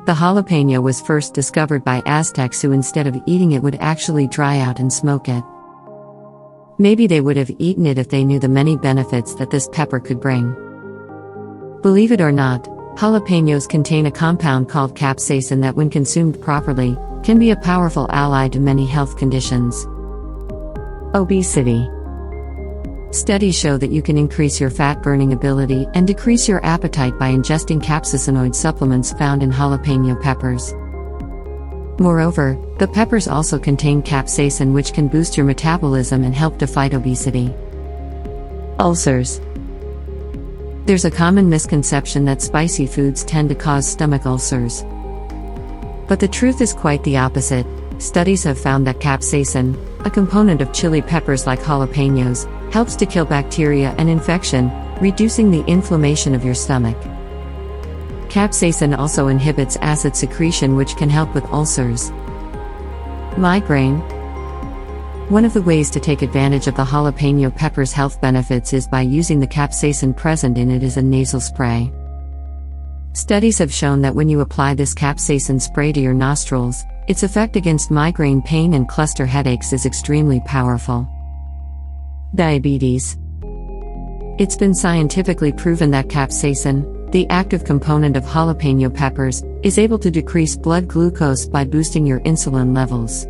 The jalapeno was first discovered by Aztecs who, instead of eating it, would actually dry out and smoke it. Maybe they would have eaten it if they knew the many benefits that this pepper could bring. Believe it or not, jalapenos contain a compound called capsaicin that, when consumed properly, can be a powerful ally to many health conditions. Obesity. Studies show that you can increase your fat-burning ability and decrease your appetite by ingesting capsaicinoid supplements found in jalapeno peppers. Moreover, the peppers also contain capsaicin, which can boost your metabolism and help to fight obesity. Ulcers. There's a common misconception that spicy foods tend to cause stomach ulcers. But the truth is quite the opposite. Studies have found that capsaicin, a component of chili peppers like jalapenos, helps to kill bacteria and infection, reducing the inflammation of your stomach. Capsaicin also inhibits acid secretion, which can help with ulcers. Migraine. One of the ways to take advantage of the jalapeno pepper's health benefits is by using the capsaicin present in it as a nasal spray. Studies have shown that when you apply this capsaicin spray to your nostrils, its effect against migraine pain and cluster headaches is extremely powerful. Diabetes. It's been scientifically proven that capsaicin, the active component of jalapeno peppers, is able to decrease blood glucose by boosting your insulin levels.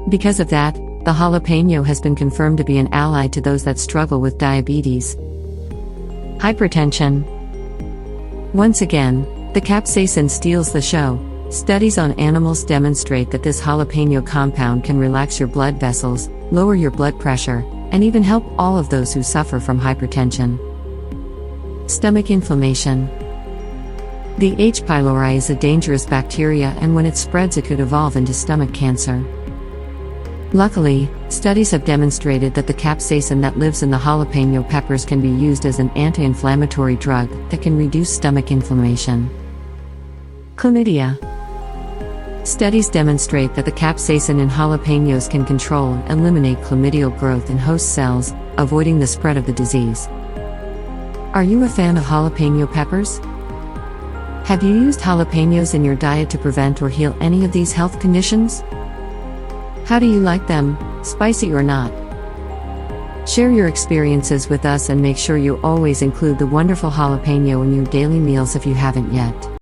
Because of that, the jalapeno has been confirmed to be an ally to those that struggle with diabetes. Hypertension. Once again, the capsaicin steals the show. Studies on animals demonstrate that this jalapeno compound can relax your blood vessels, lower your blood pressure, and even help all of those who suffer from hypertension. Stomach inflammation. The H. pylori is a dangerous bacteria, and when it spreads, it could evolve into stomach cancer. Luckily, studies have demonstrated that the capsaicin that lives in the jalapeno peppers can be used as an anti-inflammatory drug that can reduce stomach inflammation. Chlamydia. Studies demonstrate that the capsaicin in jalapenos can control and eliminate chlamydial growth in host cells, avoiding the spread of the disease. Are you a fan of jalapeno peppers? Have you used jalapenos in your diet to prevent or heal any of these health conditions? How do you like them, spicy or not? Share your experiences with us and make sure you always include the wonderful jalapeno in your daily meals if you haven't yet.